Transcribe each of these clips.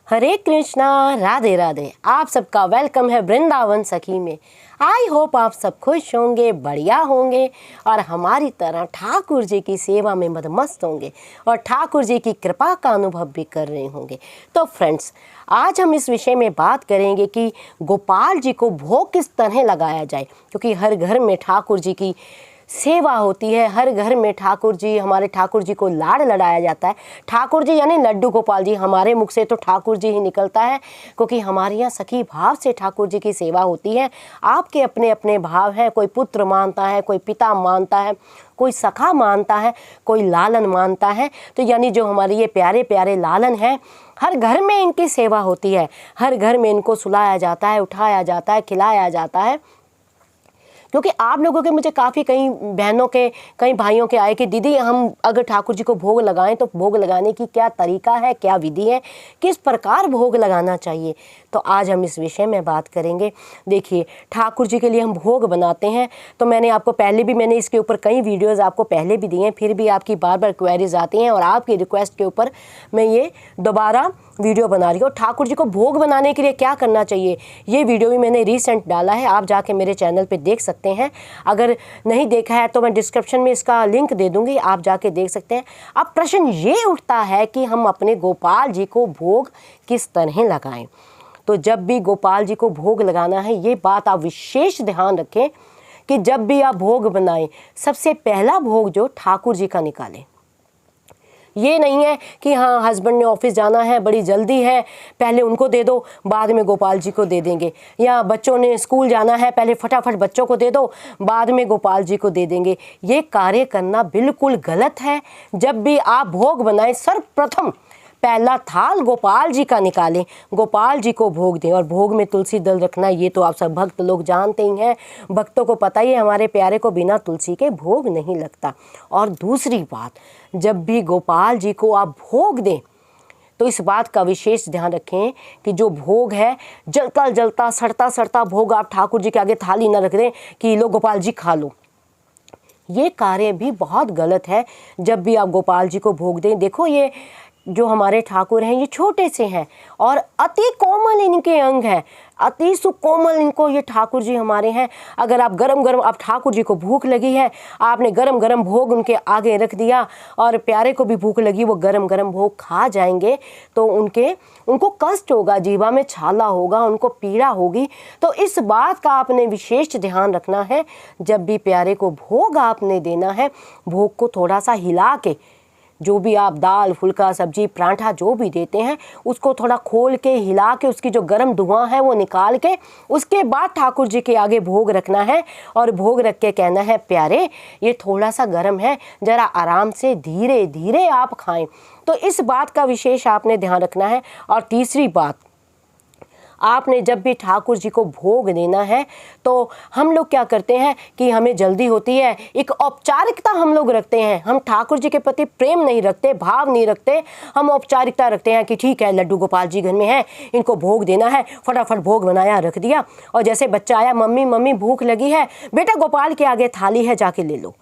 हरे कृष्णा, राधे राधे। आप सबका वेलकम है वृंदावन सखी में। आई होप आप सब खुश होंगे, बढ़िया होंगे और हमारी तरह ठाकुर जी की सेवा में मदमस्त होंगे और ठाकुर जी की कृपा का अनुभव भी कर रहे होंगे। तो फ्रेंड्स, आज हम इस विषय में बात करेंगे कि गोपाल जी को भोग किस तरह लगाया जाए, क्योंकि हर घर में ठाकुर जी की सेवा होती है, हर घर में ठाकुर जी, हमारे ठाकुर जी को लाड़ लड़ाया जाता है। ठाकुर जी यानी लड्डू गोपाल जी, हमारे मुख से तो ठाकुर जी ही निकलता है, क्योंकि हमारे यहाँ सखी भाव से ठाकुर जी की सेवा होती है। आपके अपने अपने भाव हैं, कोई पुत्र मानता है, कोई पिता मानता है, कोई सखा मानता है, कोई लालन मानता है। तो यानी जो हमारे ये प्यारे प्यारे लालन हैं, हर घर में इनकी सेवा होती है, हर घर में इनको सुलाया जाता है, उठाया जाता है, खिलाया जाता है। क्योंकि आप लोगों के मुझे काफ़ी कई बहनों के, कई भाइयों के आए कि दीदी हम अगर ठाकुर जी को भोग लगाएं तो भोग लगाने की क्या तरीका है, क्या विधि है, किस प्रकार भोग लगाना चाहिए। तो आज हम इस विषय में बात करेंगे। देखिए, ठाकुर जी के लिए हम भोग बनाते हैं, तो मैंने आपको पहले भी, मैंने इसके ऊपर कई वीडियोज़ आपको पहले भी दिए हैं, फिर भी आपकी बार बार क्वेरीज आती हैं और आपकी रिक्वेस्ट के ऊपर मैं ये दोबारा वीडियो बना रही हूँ। ठाकुर जी को भोग बनाने के लिए क्या करना चाहिए, ये वीडियो भी मैंने रिसेंट डाला है, आप जाके मेरे चैनल पे देख सकते हैं। अगर नहीं देखा है तो मैं डिस्क्रिप्शन में इसका लिंक दे दूँगी, आप जाके देख सकते हैं। अब प्रश्न ये उठता है कि हम अपने गोपाल जी को भोग किस तरह लगाएं। तो जब भी गोपाल जी को भोग लगाना है, ये बात आप विशेष ध्यान रखें कि जब भी आप भोग बनाएं, सबसे पहला भोग जो ठाकुर जी का निकालें। ये नहीं है कि हाँ हस्बैंड ने ऑफिस जाना है, बड़ी जल्दी है, पहले उनको दे दो, बाद में गोपाल जी को दे देंगे, या बच्चों ने स्कूल जाना है, पहले फटाफट बच्चों को दे दो, बाद में गोपाल जी को दे देंगे। ये कार्य करना बिल्कुल गलत है। जब भी आप भोग बनाएं, सर्वप्रथम पहला थाल गोपाल जी का निकालें, गोपाल जी को भोग दें। और भोग में तुलसी दल रखना, ये तो आप सब भक्त लोग जानते ही हैं, भक्तों को पता ही है, हमारे प्यारे को बिना तुलसी के भोग नहीं लगता। और दूसरी बात, जब भी गोपाल जी को आप भोग दें तो इस बात का विशेष ध्यान रखें कि जो भोग है, जलता जलता सड़ता सड़ता भोग आप ठाकुर जी के आगे थाली न रख दें कि लो गोपाल जी खा लो। ये कार्य भी बहुत गलत है। जब भी आप गोपाल जी को भोग दें, देखो ये जो हमारे ठाकुर हैं ये छोटे से हैं और अति कोमल इनके अंग हैं, अति सुकोमल इनको ये ठाकुर जी हमारे हैं। अगर आप गरम गरम, आप ठाकुर जी को भूख लगी है, आपने गरम गरम भोग उनके आगे रख दिया और प्यारे को भी भूख लगी, वो गरम गरम भोग खा जाएंगे तो उनको कष्ट होगा, जीवा में छाला होगा, उनको पीड़ा होगी। तो इस बात का आपने विशेष ध्यान रखना है। जब भी प्यारे को भोग आपने देना है, भोग को थोड़ा सा हिला के, जो भी आप दाल फुल्का सब्जी पराठा जो भी देते हैं, उसको थोड़ा खोल के हिला के उसकी जो गर्म धुआं है वो निकाल के, उसके बाद ठाकुर जी के आगे भोग रखना है। और भोग रख के कहना है, प्यारे ये थोड़ा सा गर्म है, ज़रा आराम से धीरे धीरे आप खाएं। तो इस बात का विशेष आपने ध्यान रखना है। और तीसरी बात, आपने जब भी ठाकुर जी को भोग देना है तो हम लोग क्या करते हैं कि हमें जल्दी होती है, एक औपचारिकता हम लोग रखते हैं। हम ठाकुर जी के प्रति प्रेम नहीं रखते, भाव नहीं रखते, हम औपचारिकता रखते हैं कि ठीक है लड्डू गोपाल जी घर में है, इनको भोग देना है, फटाफट भोग बनाया रख दिया। और जैसे बच्चा आया, मम्मी मम्मी भूख लगी है, बेटा गोपाल के आगे थाली है, जाके ले लो।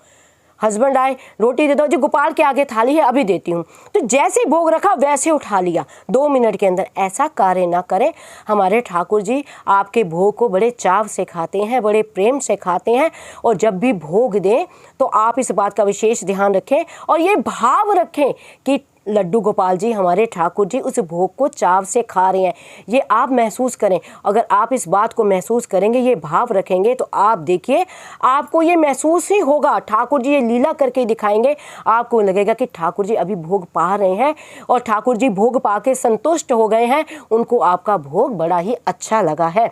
हस्बैंड आए, रोटी दे दो जी, गोपाल के आगे थाली है, अभी देती हूँ। तो जैसे भोग रखा वैसे उठा लिया 2 मिनट के अंदर। ऐसा कार्य ना करें। हमारे ठाकुर जी आपके भोग को बड़े चाव से खाते हैं, बड़े प्रेम से खाते हैं। और जब भी भोग दें तो आप इस बात का विशेष ध्यान रखें और ये भाव रखें कि लड्डू गोपाल जी, हमारे ठाकुर जी उस भोग को चाव से खा रहे हैं, ये आप महसूस करें। अगर आप इस बात को महसूस करेंगे, ये भाव रखेंगे, तो आप देखिए आपको ये महसूस ही होगा। ठाकुर जी ये लीला करके दिखाएंगे, आपको लगेगा कि ठाकुर जी अभी भोग पा रहे हैं और ठाकुर जी भोग पा के संतुष्ट हो गए हैं, उनको आपका भोग बड़ा ही अच्छा लगा है।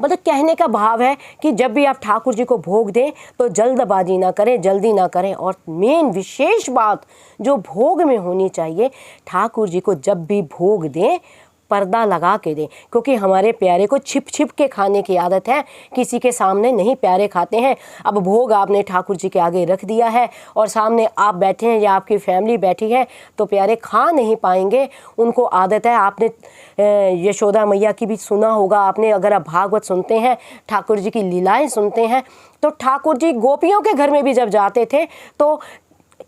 मतलब कहने का भाव है कि जब भी आप ठाकुर जी को भोग दें तो जल्दबाजी ना करें, जल्दी ना करें। और मेन विशेष बात जो भोग में होनी चाहिए, ठाकुर जी को जब भी भोग दें पर्दा लगा के दें, क्योंकि हमारे प्यारे को छिप छिप के खाने की आदत है, किसी के सामने नहीं प्यारे खाते हैं। अब भोग आपने ठाकुर जी के आगे रख दिया है और सामने आप बैठे हैं या आपकी फैमिली बैठी है, तो प्यारे खा नहीं पाएंगे। उनको आदत है, आपने यशोदा मैया की भी सुना होगा आपने, अगर आप भागवत सुनते हैं, ठाकुर जी की लीलाएं सुनते हैं, तो ठाकुर जी गोपियों के घर में भी जब जाते थे तो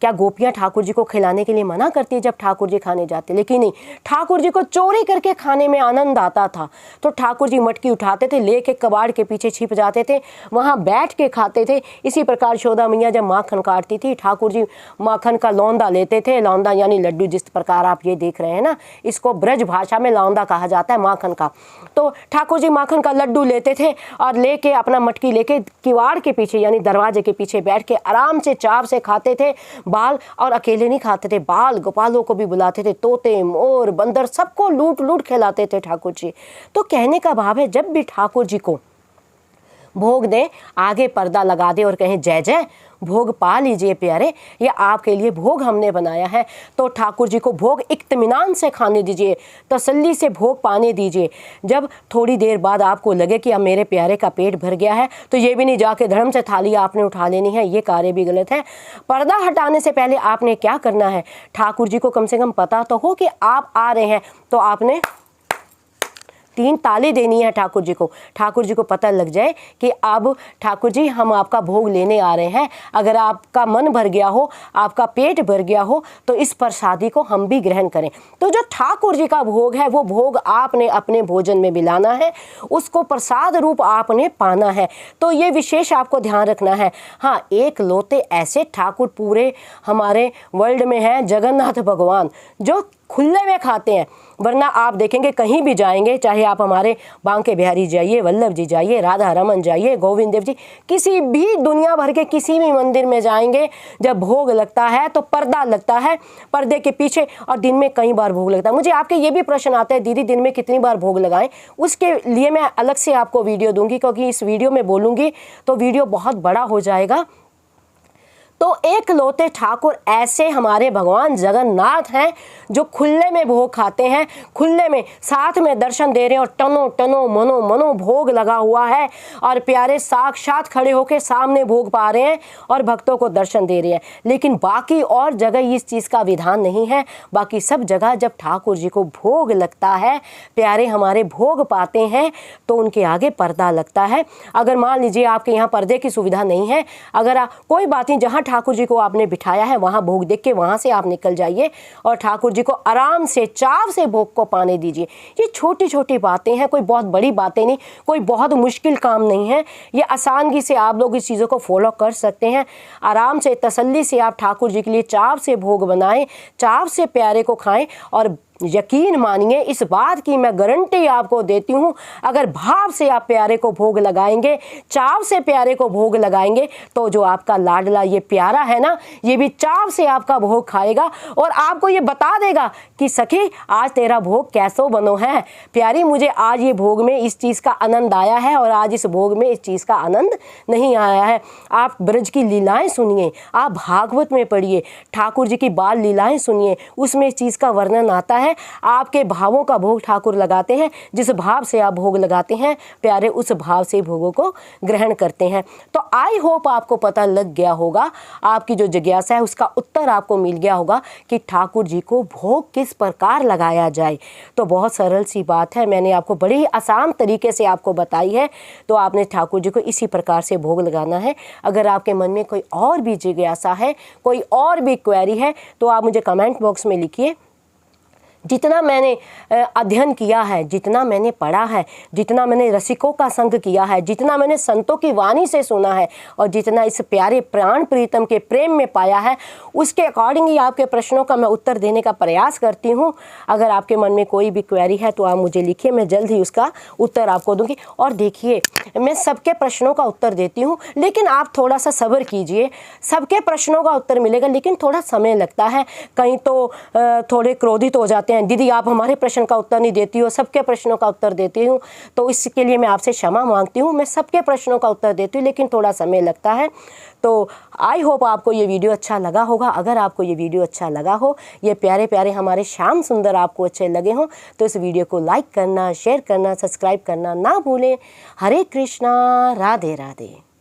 क्या गोपियाँ ठाकुर जी को खिलाने के लिए मना करती है जब ठाकुर जी खाने जाते? लेकिन नहीं, ठाकुर जी को चोरी करके खाने में आनंद आता था। तो ठाकुर जी मटकी उठाते थे, लेके कबाड़ के पीछे छिप जाते थे, वहाँ बैठ के खाते थे। इसी प्रकार यशोदा मैया जब माखन काटती थी, ठाकुर जी माखन का लौंदा लेते थे। लौंदा यानी लड्डू, जिस प्रकार आप ये देख रहे हैं ना, इसको ब्रज भाषा में लौंदा कहा जाता है, माखन का। तो ठाकुर जी माखन का लड्डू लेते थे और लेके अपना मटकी लेके किवाड़ के पीछे यानी दरवाजे के पीछे बैठ के आराम से चाव से खाते थे। बाल, और अकेले नहीं खाते थे, बाल गोपालों को भी बुलाते थे, तोते मोर बंदर सबको लूट लूट खिलाते थे ठाकुर जी। तो कहने का भाव है, जब भी ठाकुर जी को भोग दें, आगे पर्दा लगा दे और कहें जय जय, भोग पा लीजिए प्यारे, ये आपके लिए भोग हमने बनाया है। तो ठाकुर जी को भोग इत्मीनान से खाने दीजिए, तसल्ली से भोग पाने दीजिए। जब थोड़ी देर बाद आपको लगे कि अब मेरे प्यारे का पेट भर गया है, तो ये भी नहीं जाके धर्म से थाली आपने उठा लेनी है, ये कार्य भी गलत है। पर्दा हटाने से पहले आपने क्या करना है, ठाकुर जी को कम से कम पता तो हो कि आप आ रहे हैं, तो आपने 3 ताली देनी है ठाकुर जी को। ठाकुर जी को पता लग जाए कि अब ठाकुर जी हम आपका भोग लेने आ रहे हैं। अगर आपका मन भर गया हो, आपका पेट भर गया हो, तो इस प्रसादी को हम भी ग्रहण करें। तो जो ठाकुर जी का भोग है, वो भोग आपने अपने भोजन में मिलाना है, उसको प्रसाद रूप आपने पाना है। तो ये विशेष आपको ध्यान रखना है। हाँ, एक लौते ऐसे ठाकुर पूरे हमारे वर्ल्ड में हैं, जगन्नाथ भगवान, जो खुले में खाते हैं। वरना आप देखेंगे कहीं भी जाएंगे, चाहे आप हमारे बांके बिहारी जाइए, वल्लभ जी जाइए, राधा रमन जाइए, गोविंद देव जी, किसी भी दुनिया भर के किसी भी मंदिर में जाएंगे, जब भोग लगता है तो पर्दा लगता है, पर्दे के पीछे, और दिन में कई बार भोग लगता है। मुझे आपके ये भी प्रश्न आते हैं, दीदी दिन में कितनी बार भोग लगाएं? उसके लिए मैं अलग से आपको वीडियो दूंगी, क्योंकि इस वीडियो में बोलूँगी तो वीडियो बहुत बड़ा हो जाएगा। तो एक लौते ठाकुर ऐसे हमारे भगवान जगन्नाथ हैं, जो खुले में भोग खाते हैं, खुले में, साथ में दर्शन दे रहे हैं, और टनो टनो मनो मनो भोग लगा हुआ है, और प्यारे साक्षात खड़े होकर सामने भोग पा रहे हैं और भक्तों को दर्शन दे रहे हैं। लेकिन बाकी और जगह इस चीज़ का विधान नहीं है। बाकी सब जगह जब ठाकुर जी को भोग लगता है, प्यारे हमारे भोग पाते हैं, तो उनके आगे पर्दा लगता है। अगर मान लीजिए आपके यहाँ पर्दे की सुविधा नहीं है, अगर कोई बात नहीं, जहाँ ठाकुर जी को आपने बिठाया है वहाँ भोग देख के वहाँ से आप निकल जाइए और ठाकुर जी को आराम से चाव से भोग को पाने दीजिए। ये छोटी छोटी बातें हैं, कोई बहुत बड़ी बातें नहीं, कोई बहुत मुश्किल काम नहीं है। ये आसानी से आप लोग इस चीज़ों को फॉलो कर सकते हैं। आराम से तसल्ली से आप ठाकुर जी के लिए चाव से भोग बनाएं, चाव से प्यारे को खाएं, और यकीन मानिए, इस बात की मैं गारंटी आपको देती हूँ, अगर भाव से आप प्यारे को भोग लगाएंगे, चाव से प्यारे को भोग लगाएंगे, तो जो आपका लाडला ये प्यारा है ना, ये भी चाव से आपका भोग खाएगा और आपको ये बता देगा कि सखी आज तेरा भोग कैसो बनो है प्यारी, मुझे आज ये भोग में इस चीज़ का आनंद आया है और आज इस भोग में इस चीज़ का आनंद नहीं आया है। आप ब्रज की लीलाएं सुनिए, आप भागवत में पढ़िए, ठाकुर जी की बाल लीलाएं सुनिए, उसमें इस चीज़ का वर्णन आता है। आपके भावों का भोग ठाकुर लगाते हैं, जिस भाव से आप भोग लगाते हैं प्यारे, उस भाव से भोगों को ग्रहण करते हैं। तो आई होप आपको पता लग गया होगा, आपकी जो जिज्ञासा है उसका उत्तर आपको मिल गया होगा कि ठाकुर जी को भोग किस प्रकार लगाया जाए। तो बहुत सरल सी बात है, मैंने आपको बड़े ही आसान तरीके से आपको बताई है। तो आपने ठाकुर जी को इसी प्रकार से भोग लगाना है। अगर आपके मन में कोई और भी जिज्ञासा है, कोई और भी क्वेरी है, तो आप मुझे कमेंट बॉक्स में लिखिए। जितना मैंने अध्ययन किया है, जितना मैंने पढ़ा है, जितना मैंने रसिकों का संग किया है, जितना मैंने संतों की वाणी से सुना है और जितना इस प्यारे प्राण प्रीतम के प्रेम में पाया है, उसके अकॉर्डिंग ही आपके प्रश्नों का मैं उत्तर देने का प्रयास करती हूँ। अगर आपके मन में कोई भी क्वेरी है तो आप मुझे लिखिए, मैं जल्द ही उसका उत्तर आपको दूँगी। और देखिए, मैं सबके प्रश्नों का उत्तर देती हूँ, लेकिन आप थोड़ा सा सब्र कीजिए। सबके प्रश्नों का उत्तर मिलेगा, लेकिन थोड़ा समय लगता है। कहीं तो थोड़े क्रोधित हो जाते हैं, दीदी आप हमारे प्रश्न का उत्तर नहीं देती हो, सबके प्रश्नों का उत्तर देती हूँ। तो इसके लिए मैं आपसे क्षमा मांगती हूँ। मैं सबके प्रश्नों का उत्तर देती हूँ, लेकिन थोड़ा समय लगता है। तो आई होप आपको ये वीडियो अच्छा लगा होगा। अगर आपको ये वीडियो अच्छा लगा हो, ये प्यारे प्यारे हमारे श्याम सुंदर आपको अच्छे लगे हों, तो इस वीडियो को लाइक करना, शेयर करना, सब्सक्राइब करना ना भूलें। हरे कृष्णा, राधे राधे।